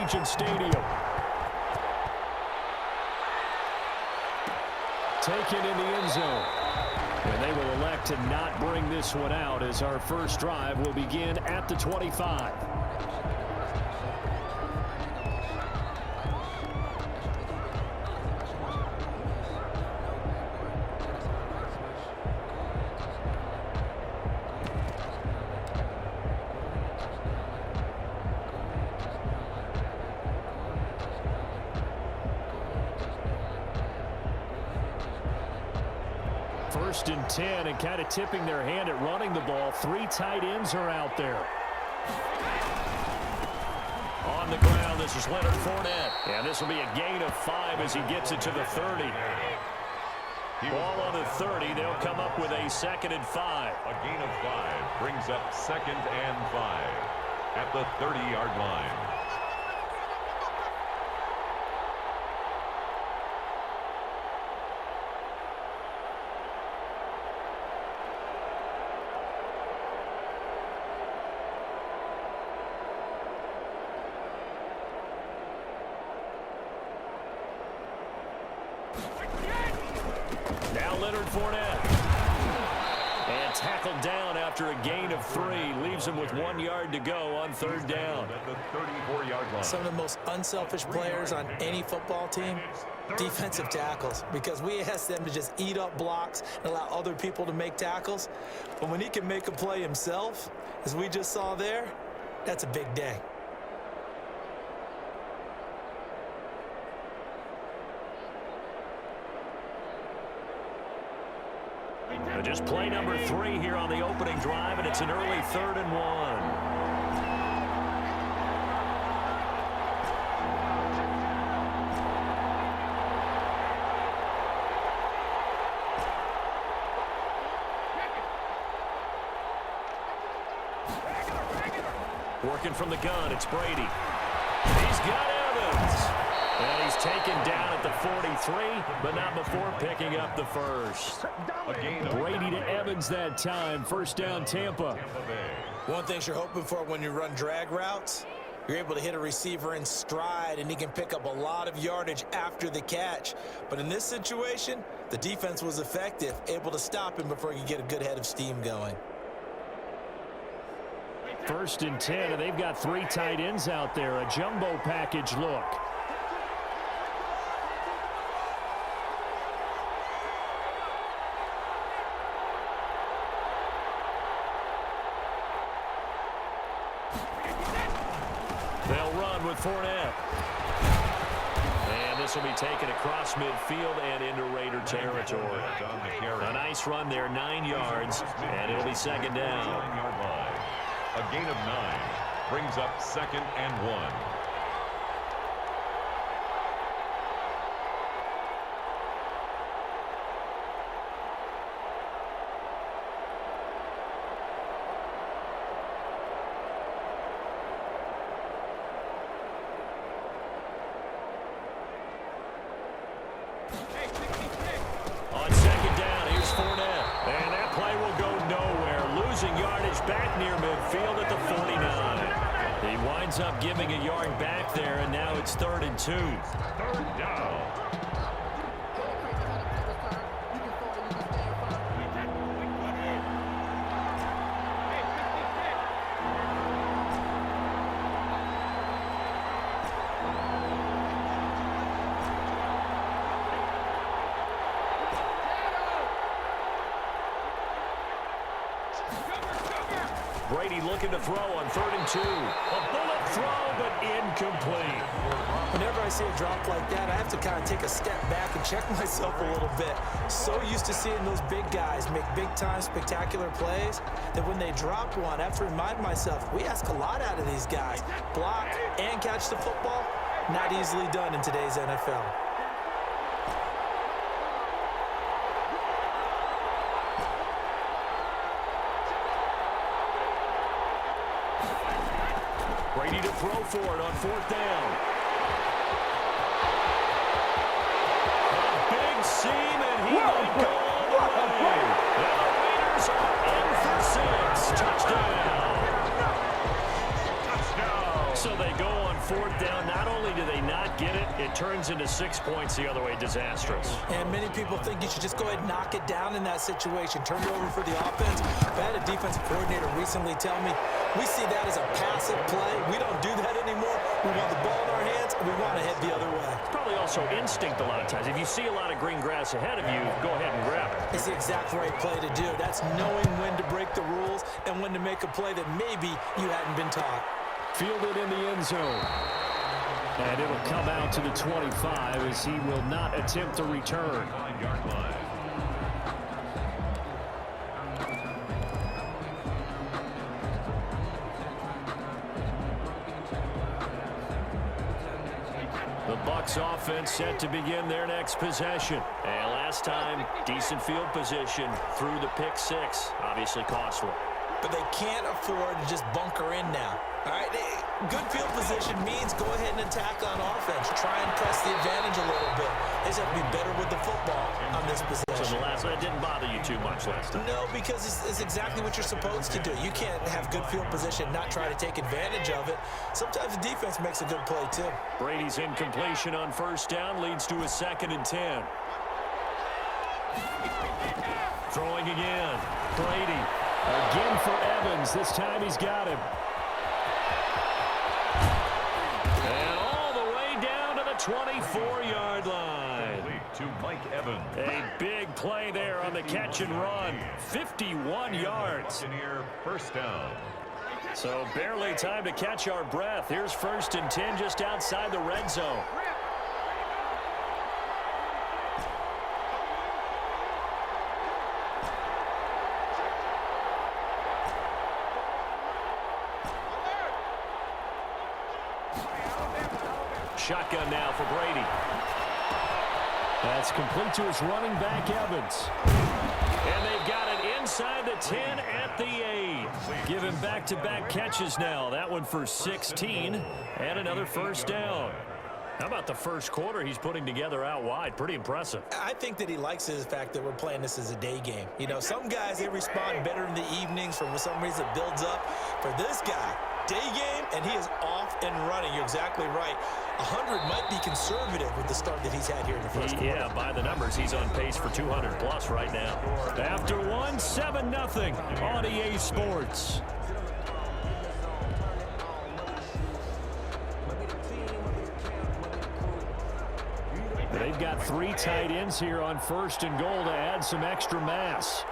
Allegiant Stadium. Taken in the end zone. And they will elect to not bring this one out as our first drive will begin at the 25. First and 10, and kind of tipping their hand at running the ball. 3 tight ends are out there. On the ground, this is Leonard Fournette. And this will be a gain of 5 as he gets it to the 30. Ball on the 30. They'll come up with a 2nd and 5. A gain of 5 brings up 2nd and 5 at the 30-yard line. Now Leonard Fournette. And tackled down after a gain of 3. Leaves him with 1 yard to go on 3rd down. At the 34-yard line. Some of the most unselfish players on any football team, defensive tackles, because we ask them to just eat up blocks and allow other people to make tackles. But when he can make a play himself, as we just saw there, that's a big day. Just play number 3 here on the opening drive, and it's an early 3rd and 1. Working from the gun, it's Brady. He's got Evans. And he's taken down at the 43, but not before picking up the first. Brady to Evans that time. First down, Tampa. One thing you're hoping for when you run drag routes, you're able to hit a receiver in stride, and he can pick up a lot of yardage after the catch. But in this situation, the defense was effective, able to stop him before he could get a good head of steam going. First and 10, and they've got 3 tight ends out there. A jumbo package look. They'll run with Fournette. And this will be taken across midfield and into Raider territory. A nice run there, 9 yards, and it'll be 2nd down. A gain of 9 brings up 2nd and 1. On 2nd down, here's Fournette. And that play will go nowhere. Losing yardage back near midfield at the 49. He winds up giving a yard back there, and now it's 3rd and 2. 3rd down. Brady looking to throw on 3rd and 2. A bullet throw, but incomplete. Whenever I see a drop like that, I have to kind of take a step back and check myself a little bit. So used to seeing those big guys make big-time spectacular plays that when they drop one, I have to remind myself, we ask a lot out of these guys. Block and catch the football, not easily done in today's NFL. Brady to throw for it on 4th down. A big seam, and he might go all the way. And the Raiders are in for 6. Touchdown. So they go on fourth down. Not only do they not get it, it turns into 6 points the other way. Disastrous. And many people think you should just go ahead and knock it down in that situation. Turn it over for the offense. I had a defensive coordinator recently tell me, we see that as a passive play. We don't do that anymore. We want the ball in our hands, and we want to head the other way. It's probably also instinct a lot of times. If you see a lot of green grass ahead of you, go ahead and grab it. It's the exact right play to do. That's knowing when to break the rules and when to make a play that maybe you hadn't been taught. Fielded in the end zone. And it'll come out to the 25 as he will not attempt to return. 9-yard line. The Bucs offense set to begin their next possession. And last time, decent field position through the pick six. Obviously costly. But they can't afford to just bunker in now. All right, good field position means go ahead and attack on offense. Try and press the advantage a little bit. They just have to be better with the football on this possession. So the last one, it didn't bother you too much last time? No, because it's exactly what you're supposed to do. You can't have good field position, not try to take advantage of it. Sometimes the defense makes a good play, too. Brady's incompletion on first down leads to a 2nd and 10. Throwing again. Brady. Again for Evans. This time he's got him. And all the way down to the 24-yard line. To Mike Evans. A big play there on the catch and run. 51 yards. Buccaneer first down. So barely time to catch our breath. Here's 1st and 10 just outside the red zone. Shotgun now for Brady. That's complete to his running back, Evans. And they've got it inside the 10 at the 8. Give him back-to-back catches now. That one for 16 and another first down. How about the first quarter he's putting together out wide? Pretty impressive. I think that he likes the fact that we're playing this as a day game. You know, some guys, they respond better in the evenings. For some reason, it builds up. For this guy, day game, and he is off and running. You're exactly right. 100 might be conservative with the start that he's had here in the first quarter. Yeah, by the numbers, he's on pace for 200+ right now. After one, 7-0 on EA Sports. They've got 3 tight ends here on 1st and goal to add some extra mass.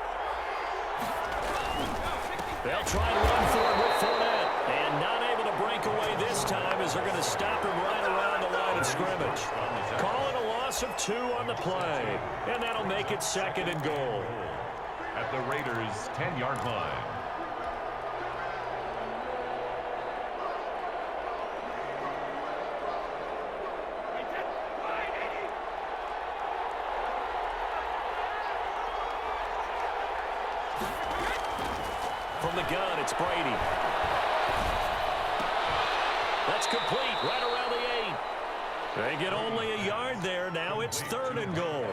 They'll try to run for it with Fournette. And not able to break away this time as they're going to stop him right around the line of scrimmage. Calling a loss of 2 on the play. And that'll make it 2nd and goal. At the Raiders' 10-yard line. From the gun, it's Brady. That's complete, right around the 8. They get only a yard there. Now it's 3rd and goal.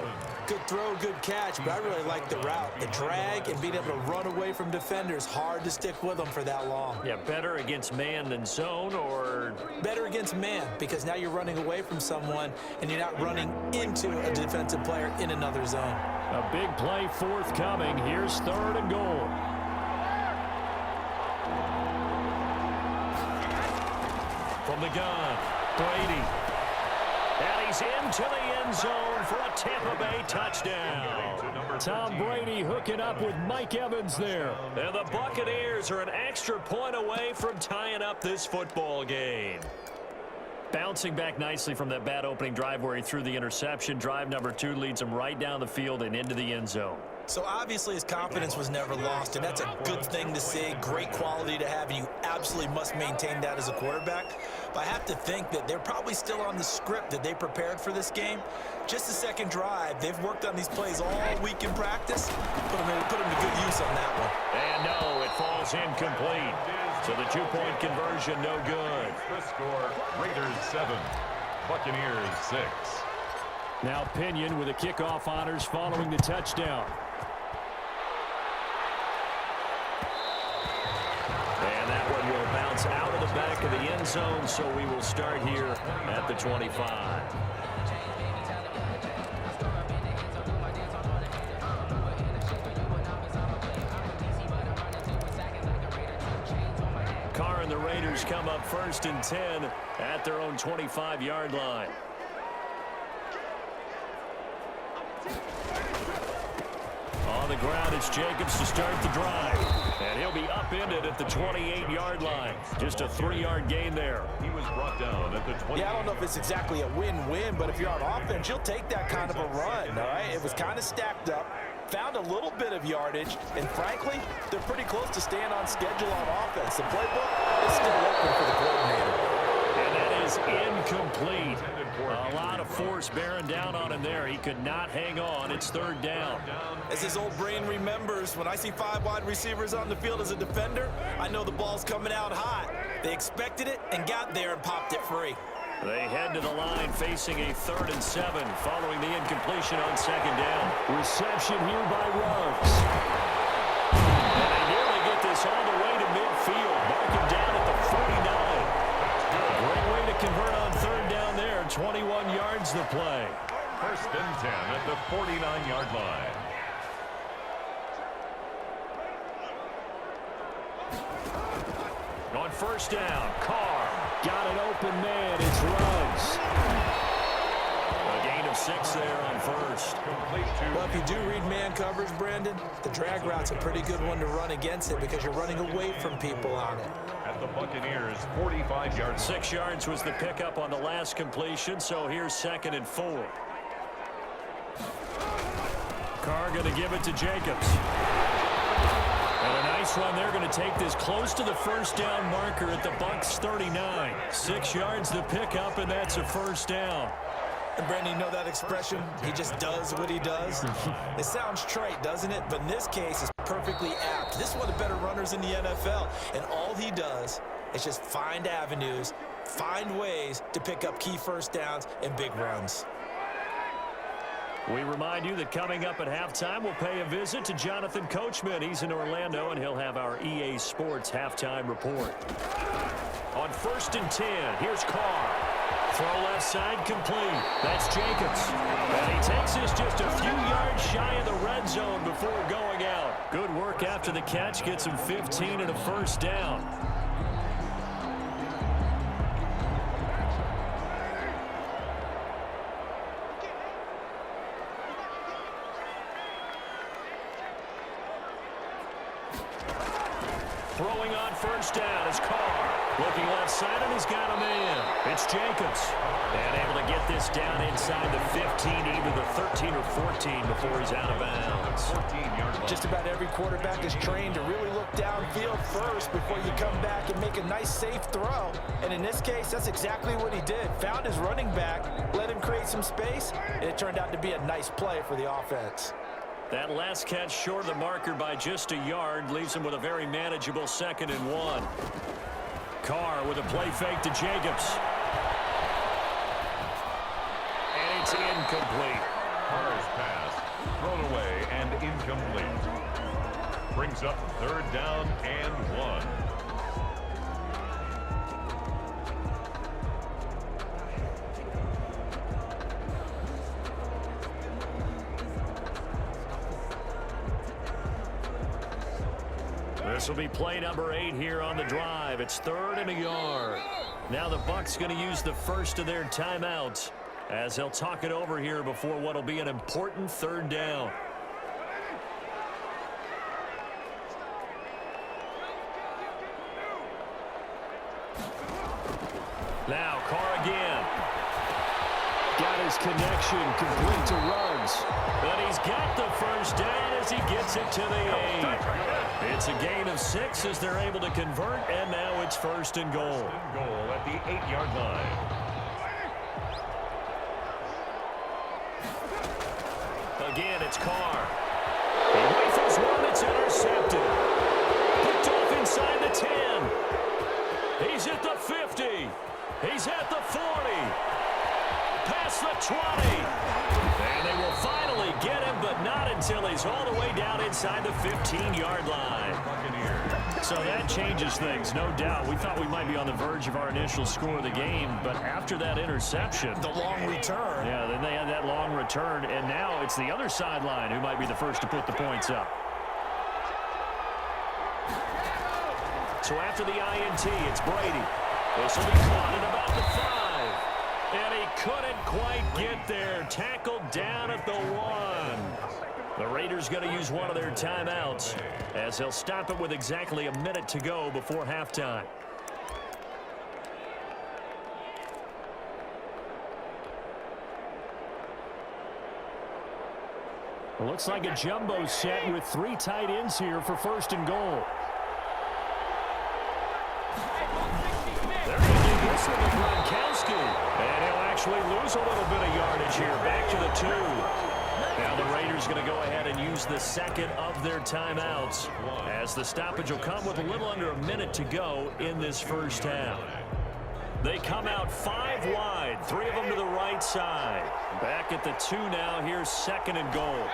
Good throw, good catch, but I really like the route. The drag and being able to run away from defenders. Hard to stick with them for that long. Yeah, better against man than zone, or? Better against man, because now you're running away from someone and you're not running into a defensive player in another zone. A big play forthcoming. Here's 3rd and goal. From the gun, Brady. And he's into the end zone for a Tampa Bay touchdown. Tom Brady hooking up with Mike Evans there. And the Buccaneers are an extra point away from tying up this football game. Bouncing back nicely from that bad opening drive where he threw the interception. Drive number 2 leads him right down the field and into the end zone. So obviously his confidence was never lost, and that's a good thing to see, great quality to have, and you absolutely must maintain that as a quarterback. But I have to think that they're probably still on the script that they prepared for this game. Just the second drive, they've worked on these plays all week in practice. Put them to good use on that one. And no, it falls incomplete. So the 2-point conversion, no good. The score, Raiders 7, Buccaneers 6. Now Pinion with the kickoff honors following the touchdown. And that one will bounce It's out of the back of the end zone, so we will start here at the 25. Carr and the Raiders come up 1st and 10 at their own 25-yard line. On the ground, it's Jacobs to start the drive. And he'll be upended at the 28-yard line. Just a 3-yard gain there. He was brought down at the 20. Yeah, I don't know if it's exactly a win-win, but if you're on offense, you'll take that kind of a run, all right? It was kind of stacked up, found a little bit of yardage, and frankly, they're pretty close to staying on schedule on offense. The playbook is still open for the coordinator. And that is incomplete. A lot of force bearing down on him there. He could not hang on. It's 3rd down. As his old brain remembers, when I see 5 wide receivers on the field as a defender, I know the ball's coming out hot. They expected it and got there and popped it free. They head to the line facing a 3rd and 7 following the incompletion on 2nd down. Reception here by Ruggs. And they nearly get this all the way to midfield. Mark him down at the 49. Great way to convert on 3rd down there. 21 yards the play. 1st and 10 at the 49-yard line. On 1st down, Carr got an open man. It's Ruggs. A gain of 6 there on 1st. Complete to. Well, if you do read man coverage, Brandon, the drag route's a pretty good one to run against it because you're running away from people on it. At the Buccaneers, 45 yards. 6 yards was the pickup on the last completion, so here's 2nd and 4. Carr going to give it to Jacobs. And a nice run. They're going to take this close to the 1st down marker at the Bucs 39. 6 yards the pickup, and that's a 1st down. And Brandon, you know that expression? He just does what he does. It sounds trite, doesn't it? But in this case, it's perfectly apt. This is one of the better runners in the NFL. And all he does is just find avenues, find ways to pick up key 1st downs and big runs. We remind you that coming up at halftime, we'll pay a visit to Jonathan Coachman. He's in Orlando, and he'll have our EA Sports halftime report. On 1st and 10, here's Carr. Throw left side complete. That's Jacobs. And he takes this just a few yards shy of the red zone before going out. Good work after the catch. Gets him 15 and a 1st down. Throwing on 1st down is Carr. Looking left side, and he's got a man. It's Jacobs. And able to get this down inside the 15, either the 13 or 14 before he's out of bounds. 14-yard line. Just about every quarterback is trained to really look downfield first before you come back and make a nice, safe throw. And in this case, that's exactly what he did. Found his running back, let him create some space, and it turned out to be a nice play for the offense. That last catch short of the marker by just a yard leaves him with a very manageable 2nd and 1. Carr with a play fake to Jacobs. And it's incomplete. Carr's pass thrown away and incomplete. Brings up 3rd down and 1. This will be play number 8 here on the drive. It's 3rd and a yard. Now the Bucs going to use the first of their timeouts as they'll talk it over here before what will be an important 3rd down. Now Carr again. Got his connection complete to Ruggs. But he's got the 1st down as he gets it to the 8. It's a gain of 6 as they're able to convert, and now it's 1st and goal. Goal at the 8-yard line. Again, it's Carr. He rifles one. It's intercepted. Picked off inside the 10. He's at the 50. He's at the 40. past the 20. And they will finally get him, but not until he's all the way down inside the 15-yard line. So that changes things, no doubt. We thought we might be on the verge of our initial score of the game, but after that interception. The long return. Yeah, then they had that long return, and now it's the other sideline who might be the first to put the points up. So after the INT, it's Brady. This will be caught at about the 5. And he couldn't quite get there. Tackled down at the 1. The Raiders going to use one of their timeouts as they'll stop it with exactly a minute to go before halftime. It looks like a jumbo set with 3 tight ends here for 1st and goal. They're going to do this one with Gronkowski. And he'll actually lose a little bit of yardage here. Back to the 2. Now the Raiders going to go ahead and use the second of their timeouts as the stoppage will come with a little under a minute to go in this first half. They come out 5 wide, 3 of them to the right side. Back at the 2 now. Here's 2nd and goal.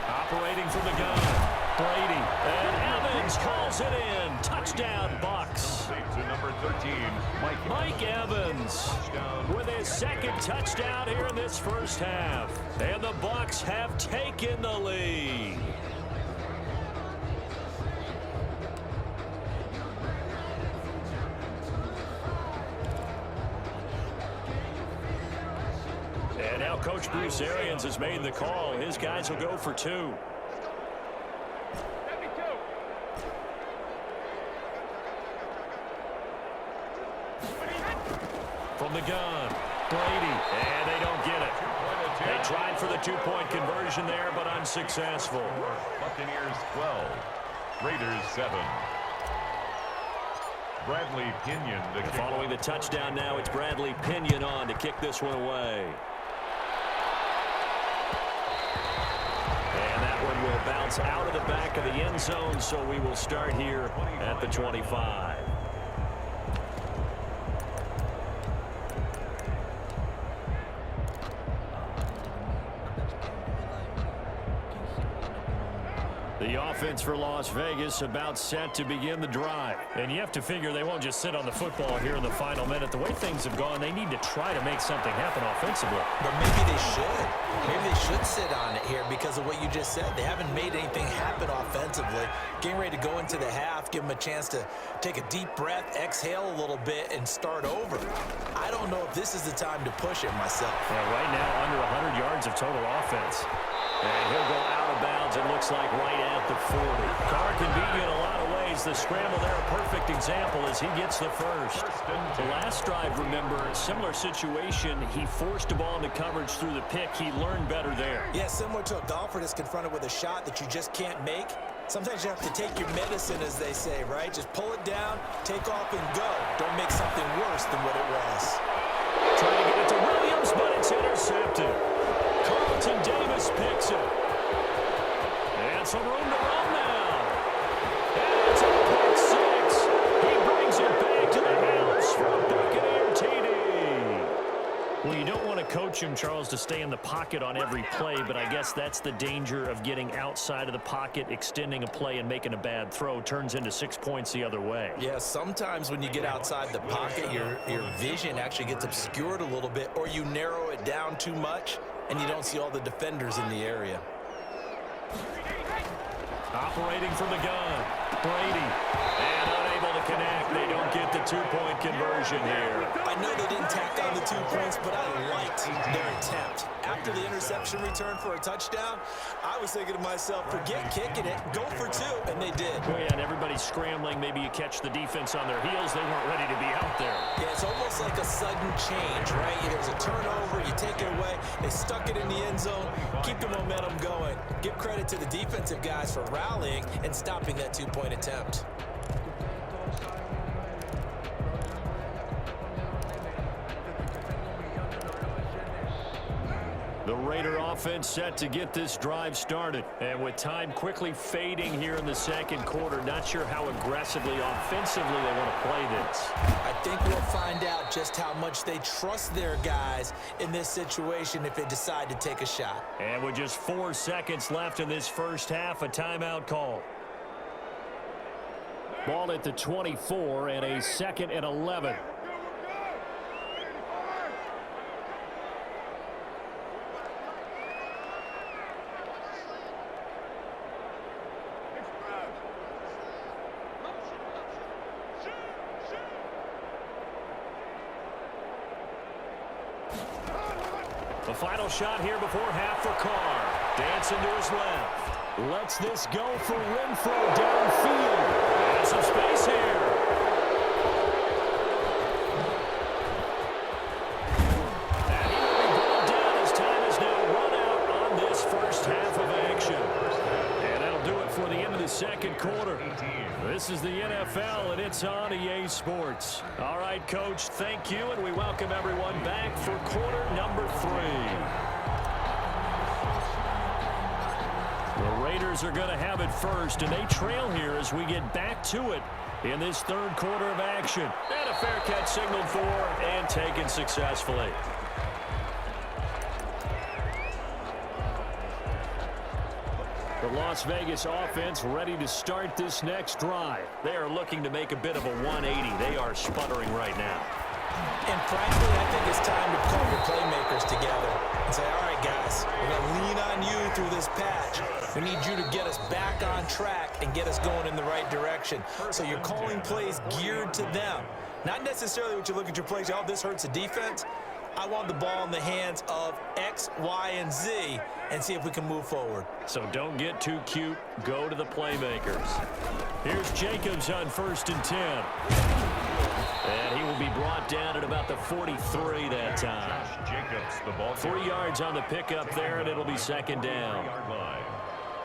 Operating from the gun, Brady. And Evans calls it in. Touchdown, Bucs. To number 13, Mike Evans with his 2nd touchdown here in this first half. And the Bucs have taken the lead. And now Coach Bruce Arians has made the call. His guys will go for 2. From the gun, Brady, and they don't get it. They tried for the 2-point conversion there, but unsuccessful. Buccaneers 12, Raiders 7. Bradley Pinion. Following the touchdown now, it's Bradley Pinion on to kick this one away. And that one will bounce out of the back of the end zone, so we will start here at the 25. The offense for Las Vegas about set to begin the drive. And you have to figure they won't just sit on the football here in the final minute. The way things have gone, they need to try to make something happen offensively. But maybe they should. Maybe they should sit on it here because of what you just said. They haven't made anything happen offensively. Getting ready to go into the half, give them a chance to take a deep breath, exhale a little bit, and start over. I don't know if this is the time to push it myself. Yeah, right now, under 100 yards of total offense. And he'll go out of bounds, it looks like, right at the 40. Carr can beat you in a lot of ways. The scramble there, a perfect example as he gets the first. The last drive, remember, similar situation. He forced the ball into coverage through the pick. He learned better there. Yeah, similar to a golfer that's confronted with a shot that you just can't make. Sometimes you have to take your medicine, as they say, right? Just pull it down, take off, and go. Don't make something worse than what it was. Trying to get it to Williams, but it's intercepted. Carlton Davis picks it. And some room to run now. And it's a pick 6. He brings it back to the house from Buccaneer TD. Well, you don't want to coach him, Charles, to stay in the pocket on every play, but I guess that's the danger of getting outside of the pocket, extending a play, and making a bad throw. Turns into 6 points the other way. Yeah, sometimes when you get outside the pocket, your vision actually gets obscured a little bit, or you narrow it down too much, and you don't see all the defenders in the area. Operating from the gun, Brady, and unable to connect. They don't get the 2-point conversion here. I know they didn't tack on the 2 points, but I liked their attempt. After the interception return for a touchdown, I was thinking to myself, forget kicking it, go for 2, and they did. Oh, yeah, and everybody's scrambling. Maybe you catch the defense on their heels. They weren't ready to be out there. Yeah, it's almost like a sudden change, right? There's a turnover, you take it away, they stuck it in the end zone, keep the momentum going. Give credit to the defensive guys for rallying and stopping that 2-point attempt. The Raider offense set to get this drive started. And with time quickly fading here in the second quarter, not sure how aggressively, offensively they want to play this. I think we'll find out just how much they trust their guys in this situation if they decide to take a shot. And with just 4 seconds left in this first half, a timeout call. Ball at the 24 and a 2nd and 11. The final shot here before half for Carr. Dancing to his left. Lets this go for Renfro downfield. Has some space here. And he will be brought down as time is now run out on this first half of action. And that'll do it for the end of the second quarter. This is the NFL, and it's on EA Sports. All right, Coach, thank you, and we welcome everyone back for quarter number 3. The Raiders are going to have it first, and they trail here as we get back to it in this third quarter of action. And a fair catch signaled for and taken successfully. The Las Vegas offense ready to start this next drive. They are looking to make a bit of a 180. They are sputtering right now. And frankly, I think it's time to pull your playmakers together and say, all right, guys, we're going to lean on you through this patch. We need you to get us back on track and get us going in the right direction. So you're calling plays geared to them. Not necessarily what you look at your plays, oh, this hurts the defense. I want the ball in the hands of X, Y, and Z and see if we can move forward. So don't get too cute. Go to the playmakers. Here's Jacobs on 1st and 10. And he will be brought down at about the 43 that time. Jacobs, the ball 3 yards on the pickup there, and it'll be 2nd down.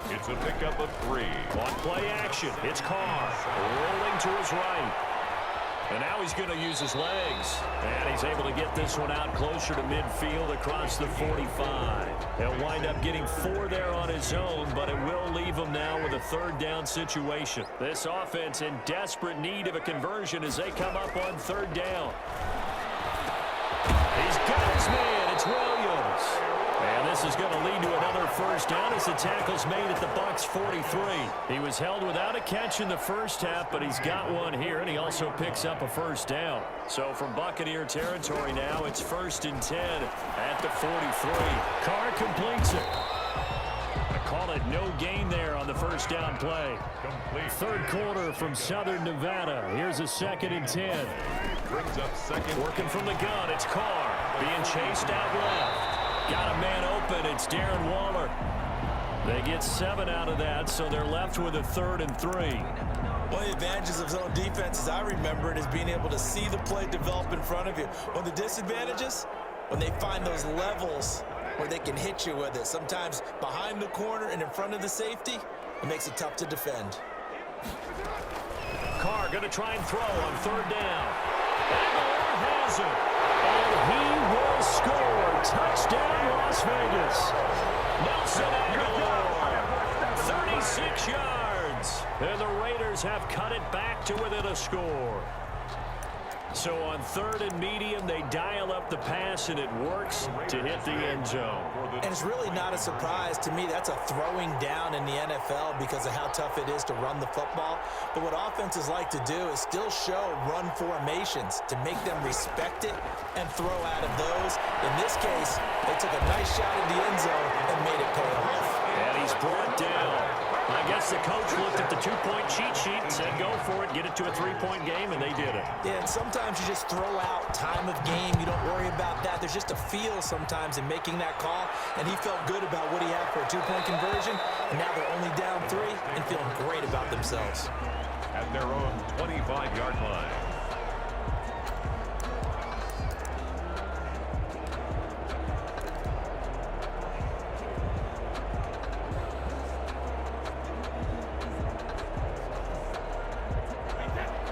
It's a pickup of 3. On play action, it's Carr rolling to his right. And now he's going to use his legs. And he's able to get this one out closer to midfield across the 45. He'll wind up getting 4 there on his own, but it will leave him now with a 3rd down situation. This offense in desperate need of a conversion as they come up on 3rd down. He's got his man. It's Williams. And this is going to lead to another 1st down as the tackle's made at the Bucs 43. He was held without a catch in the first half, but he's got one here, and he also picks up a 1st down. So from Buccaneer territory now, it's 1st and 10 at the 43. Carr completes it. I call it no gain there on the 1st down play. Third quarter from Southern Nevada. Here's a 2nd and 10. Brings up 2nd. Working from the gun, it's Carr being chased out left. Got a man open. It's Darren Waller. They get 7 out of that, so they're left with a 3rd and 3. One of the advantages of zone defense, as I remember it, is being able to see the play develop in front of you. One of the disadvantages, when they find those levels where they can hit you with it, sometimes behind the corner and in front of the safety, it makes it tough to defend. Carr going to try and throw on 3rd down. Aguilar has it. And he will score. Touchdown, Las Vegas. Nelson Aguilar, 36 yards. And the Raiders have cut it back to within a score. So on 3rd and medium, they dial up the pass, and it works to hit the end zone. And it's really not a surprise to me. That's a throwing down in the NFL because of how tough it is to run the football. But what offenses like to do is still show run formations to make them respect it and throw out of those. In this case, they took a nice shot in the end zone and made it pay off. And he's brought down. I guess the coach looked at the 2-point cheat sheet and said, go for it, get it to a 3-point game, and they did it. Yeah, and sometimes you just throw out time of game. You don't worry about that. There's just a feel sometimes in making that call, and he felt good about what he had for a 2-point conversion, and now they're only down 3 and feeling great about themselves. At their own 25-yard line.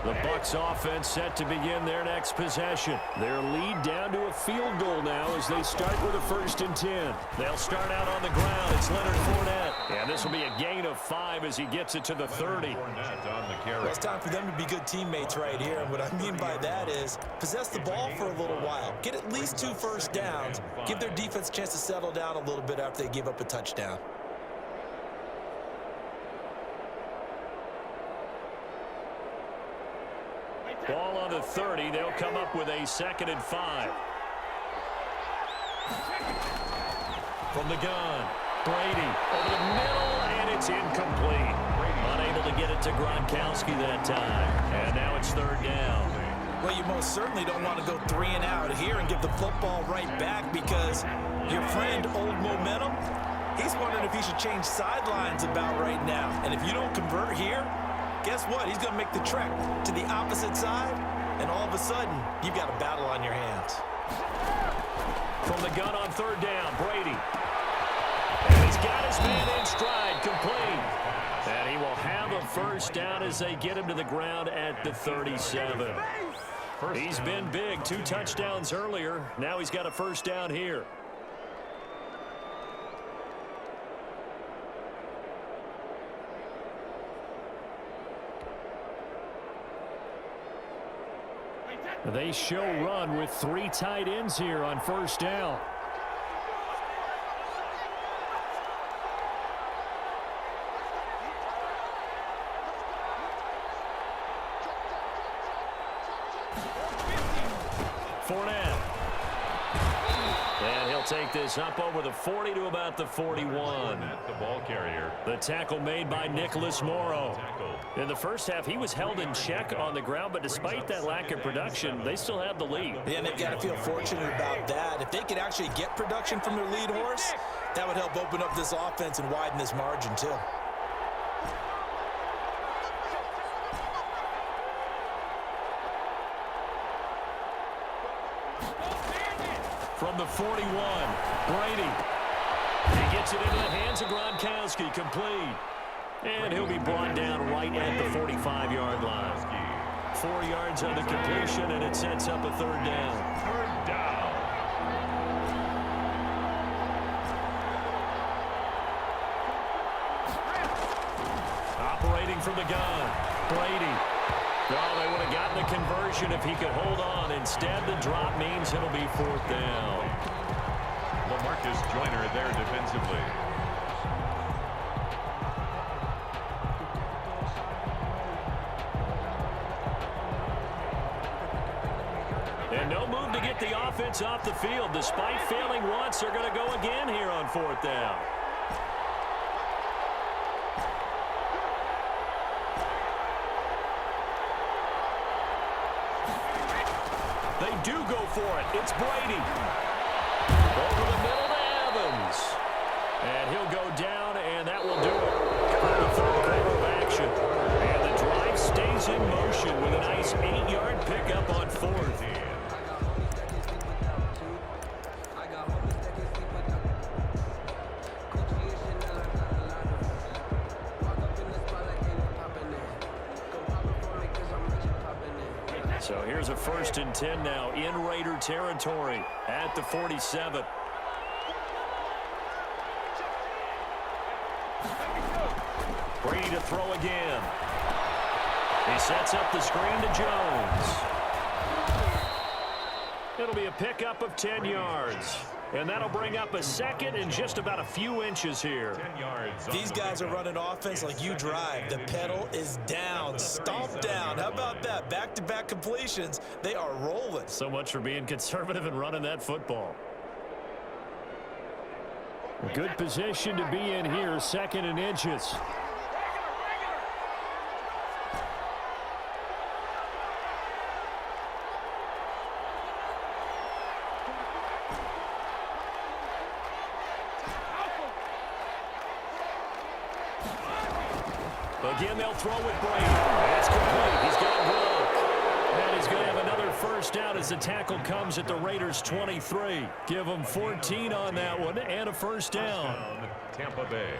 The Bucs offense set to begin their next possession. Their lead down to a field goal now as they start with a 1st and 10. They'll start out on the ground. It's Leonard Fournette. And this will be a gain of 5 as he gets it to the 30. Well, it's time for them to be good teammates right here. And what I mean by that is possess the ball for a little while. Get at least 2 first downs. Give their defense a chance to settle down a little bit after they give up a touchdown. Ball on the 30. They'll come up with a 2nd and 5. From the gun, Brady over the middle, and it's incomplete. Unable to get it to Gronkowski that time. And now it's 3rd down. Well, you most certainly don't want to go 3 and out here and give the football right back because your friend, Old Momentum, he's wondering if he should change sidelines about right now. And if you don't convert here, guess what? He's going to make the trek to the opposite side, and all of a sudden, you've got a battle on your hands. From the gun on 3rd down, Brady. And he's got his man in stride, complete. And he will have a 1st down as they get him to the ground at the 37. He's been big, 2 touchdowns earlier. Now he's got a 1st down here. They show run with 3 tight ends here on 1st down. Fournette. And he'll take this up over the 40 to about the 41. The ball carrier. The tackle made by Nicholas Morrow. In the first half, he was held in check on the ground, but despite that lack of production, they still have the lead. Yeah, and they've got to feel fortunate about that. If they could actually get production from their lead horse, that would help open up this offense and widen this margin, too. From the 41, Brady. He gets it into the hands of Gronkowski, complete. And he'll be brought down right at the 45-yard line. 4 yards on the completion, and it sets up a 3rd down. 3rd down. Operating from the gun, Brady. Well, they would have gotten the conversion if he could hold on. Instead, the drop means it'll be 4th down. Lamarcus Joyner there defensively. And no move to get the offense off the field. Despite failing once, they're going to go again here on 4th down. They do go for it. It's Brady. Over the middle to Evans. And he'll go down, and that will do it. The 3rd quarter of action. And the drive stays in motion with a nice 8-yard pickup on 4th. So here's a 1st and 10 now in Raider territory at the 47. Brady to throw again. He sets up the screen to Jones. It'll be a pickup of 10 yards. And that'll bring up a 2nd and just about a few inches here. 10 yards. These guys are running offense like you drive. The pedal is down, stomp down. How about that? Back-to-back completions. They are rolling. So much for being conservative and running that football. A good position to be in here, 2nd and inches. Again, they'll throw with Brady. That's complete. He's got Gronk. And he's going to have another 1st down as the tackle comes at the Raiders' 23. Give them 14 on that one and a 1st down. Tampa Bay.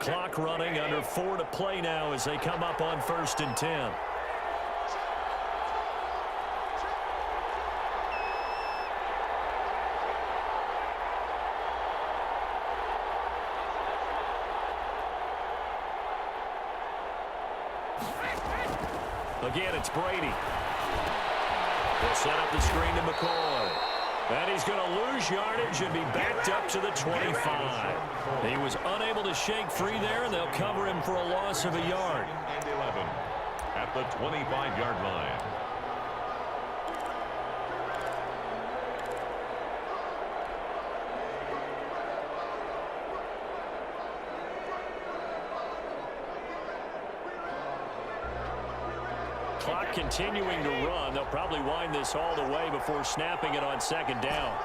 Clock running, under 4 to play now as they come up on 1st and 10. Again, it's Brady. They'll set up the screen to McCoy. And he's going to lose yardage and be backed up to the 25. He was unable to shake free there, and they'll cover him for a loss of a yard. And 11 at the 25-yard line. Clock continuing to run. They'll probably wind this all the way before snapping it on 2nd down.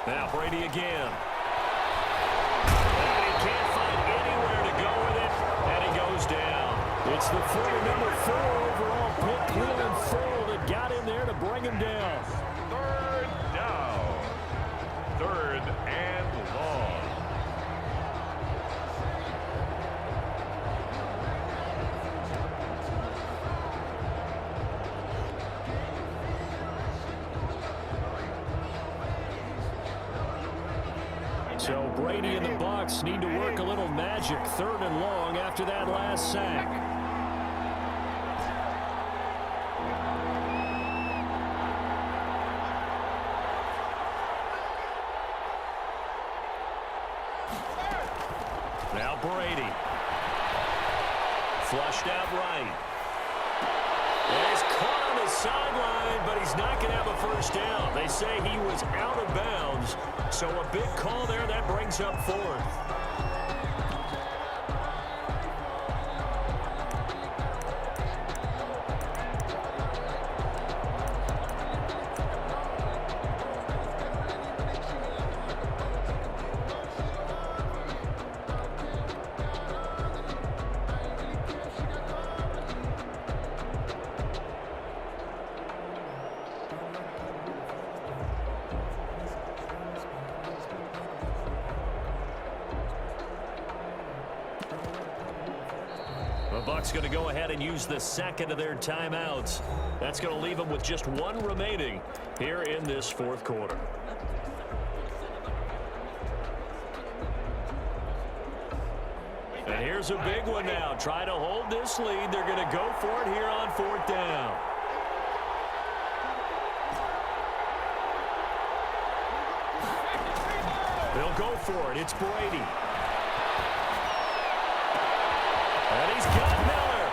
Now Brady again. And he can't find anywhere to go with it, and he goes down. It's the number 4 overall pick, Cleveland Full, that got in there to bring him down. 3rd down. 3rd and long. So Brady and the Bucs need to work a little magic 3rd and long after that last sack. Now Brady. Flushed out right. And he's caught on the sideline, but he's not going to have a 1st down. They say he was out of bounds, so a big call there. That brings up 4th. The Bucs going to go ahead and use the 2nd of their timeouts. That's going to leave them with just 1 remaining here in this 4th quarter. And here's a big one now. Try to hold this lead. They're going to go for it here on 4th down. They'll go for it. It's Brady. And he's got Miller.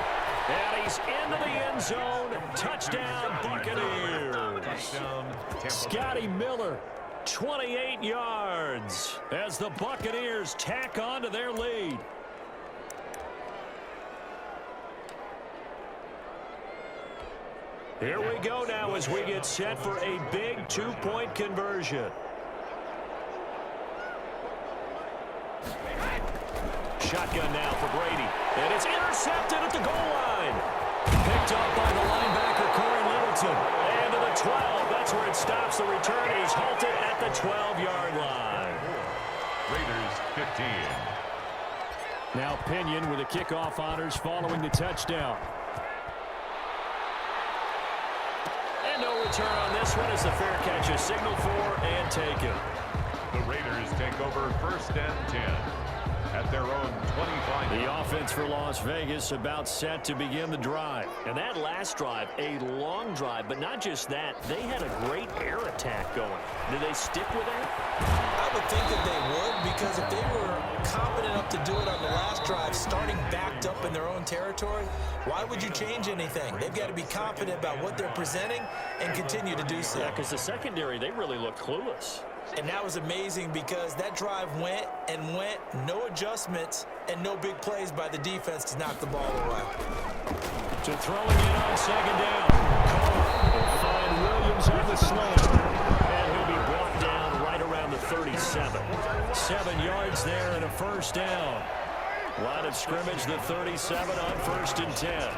And he's into the end zone. Touchdown, Buccaneers. Scotty Miller, 28 yards as the Buccaneers tack on to their lead. Here we go now as we get set for a big 2-point conversion. Shotgun now for Brady. And it's intercepted at the goal line. Picked up by the linebacker, Corey Littleton. And to the 12. That's where it stops. The return is halted at the 12-yard line. Raiders 15. Now Pinion with the kickoff honors following the touchdown. And no return on this one as the fair catch is signaled for and taken. The Raiders take over 1st and 10. At their own 25. The offense for Las Vegas about set to begin the drive. And that last drive, a long drive, but not just that. They had a great air attack going. Did they stick with that? I would think that they would, because if they were competent enough to do it on the last drive, starting backed up in their own territory, why would you change anything? They've got to be confident about what they're presenting and continue to do so. Yeah, because the secondary, they really looked clueless. And that was amazing because that drive went and went, no adjustments and no big plays by the defense to knock the ball away. To throwing it on 2nd down. Cole will find Williams on the slant. And he'll be brought down right around the 37. 7 yards there and a 1st down. Line of scrimmage, the 37 on 1st and 10.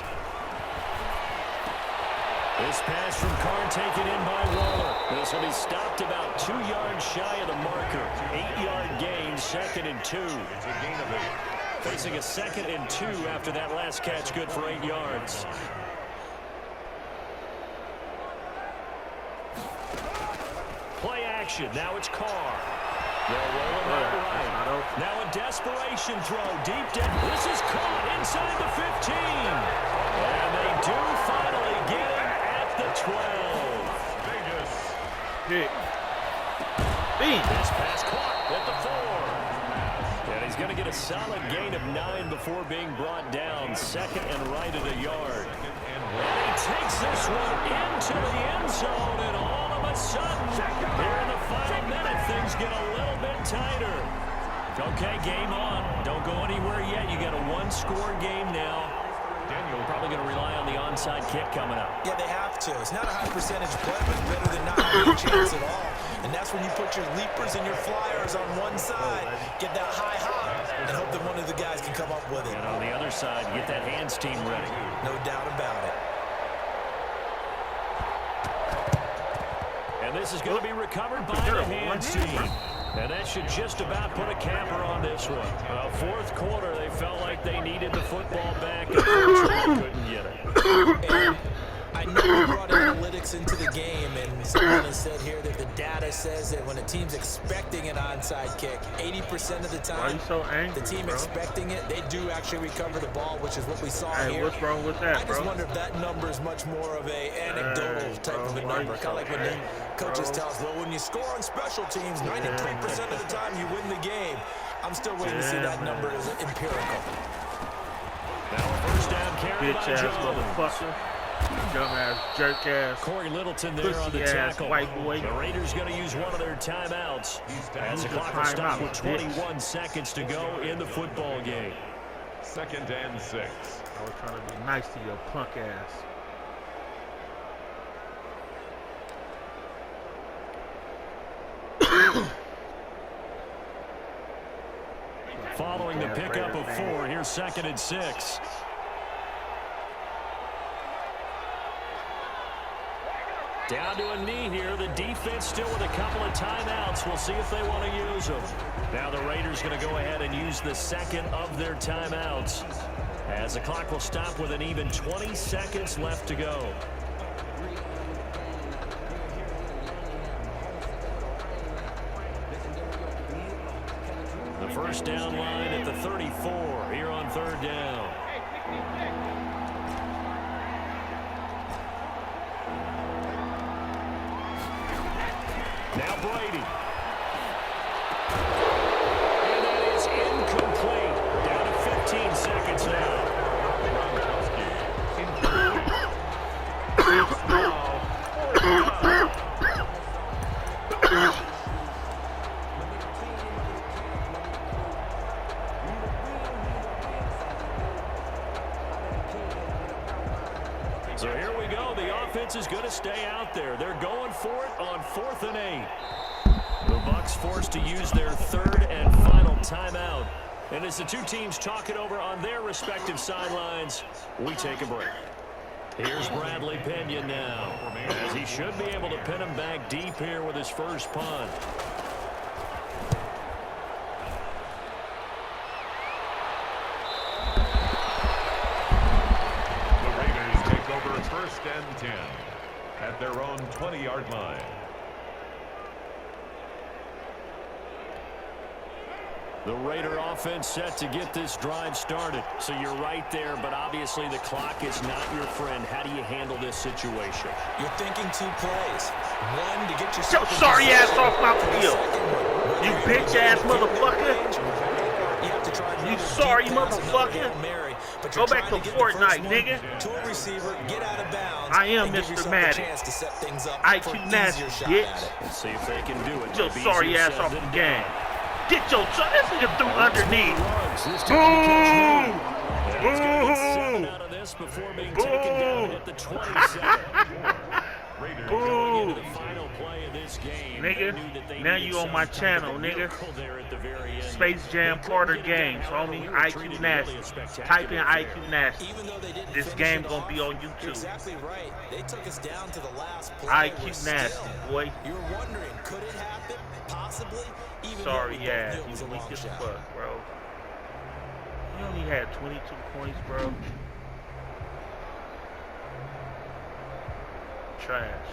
This pass from Carr taken in by Waller. This will be stopped about 2 yards shy of the marker. 8-yard gain, 2nd and 2. It's a gain of 8. Facing a 2nd and 2 after that last catch, good for 8 yards. Play action. Now it's Carr. They're rolling right. Now a desperation throw. Deep down. This is caught inside the 15. And they do finally get him at the 12. Vegas. This pass caught at the 4. And he's going to get a solid gain of 9 before being brought down. 2nd and right at a yard. And he takes this one into the end zone, and all of a sudden, here in the final minute, things get a little bit tighter. Okay, game on. Don't go anywhere yet. You got a 1-score game now. Daniel probably going to rely on the onside kick coming up. Yeah, they have to. It's not a high percentage play, but it's better than not having a chance at all. And that's when you put your leapers and your flyers on one side, get that high hop, and hope that one of the guys can come up with it. And on the other side, get that hands team ready. No doubt about it. And this is going to be recovered by the hands team. And that should just about put a capper on this one. Fourth quarter, they felt like they needed the football back, and unfortunately couldn't get it. And I know we brought analytics into the game, and someone has said here that the data says that when a team's expecting an onside kick, 80% of the time, why are you so angry, the team bro? expecting it, they do actually recover the ball, which is what we saw Hey, here. what's wrong with that, I just bro? wonder if that number is much more of a anecdotal type of a why number. you Kind of like when the so angry, coaches bro? tell us, well, when you score on special teams, 93% of the time you win the game. I'm still waiting to see that number as empirical. Now a first down carry by Bitch ass Jones. motherfucker. Dumbass jerk ass. Corey Littleton there on the Pussy ass tackle. white boy. The Raiders going to use one of their timeouts as the clock will stop with 21 seconds to go in the football game. 2nd and 6. I was trying to be nice to your punk ass. Following the pickup of 4, here's 2nd and 6. Down to a knee here. The defense still with a couple of timeouts. We'll see if they want to use them. Now the Raiders going to go ahead and use the 2nd of their timeouts, as the clock will stop with an even 20 seconds left to go. The first down line at the 34 here on 3rd down. Now Brady. And that is incomplete. Down to 15 seconds now. So here we go. The offense is going to stay out there. They're going for it on 4th and 8. The Bucs forced to use their 3rd and final timeout. And as the two teams talk it over on their respective sidelines, we take a break. Here's Bradley Pinion now, as he should be able to pin him back deep here with his first punt. The Raiders take over 1st and 10 at their own 20-yard line. The Raider offense set to get this drive started. So you're right there, but obviously the clock is not your friend. How do you handle this situation? You're thinking 2 plays. One, to get Yo, yourself sorry ass off my for the field. second one. You Whether bitch you're ass in the motherfucker. range, you have to try and You run a sorry deep pass, another motherfucker. Hail Mary, but Go you're back trying to get the first Fortnite, one nigga. to a receiver, get out of bounds, I am and give Mr. yourself Madden. a chance to set things up IQ for an nasty, easier shot bitch. at it. Let's see if they can do it. Your Maybe sorry easier ass said off than the done. game. Get your son. This nigga threw underneath. This time to catch Boom. And he's gonna get 7 out of this before being taken down at the 27. Raiders Going into the final play of this game, they Nigga, knew that they now needed you on some my type of channel, a nigga. miracle there at the very Space Jam Carter games, homie. IQ Nasty. Type in IQ Nasty. This game gonna be on YouTube. Exactly right. They took us down to the last play. IQ Nasty, boy. You're wondering, could it happen? Possibly. Even Sorry, though we yeah. both knew it was You a weak long as shot. fuck, bro. He only had 22 points, bro. Trash.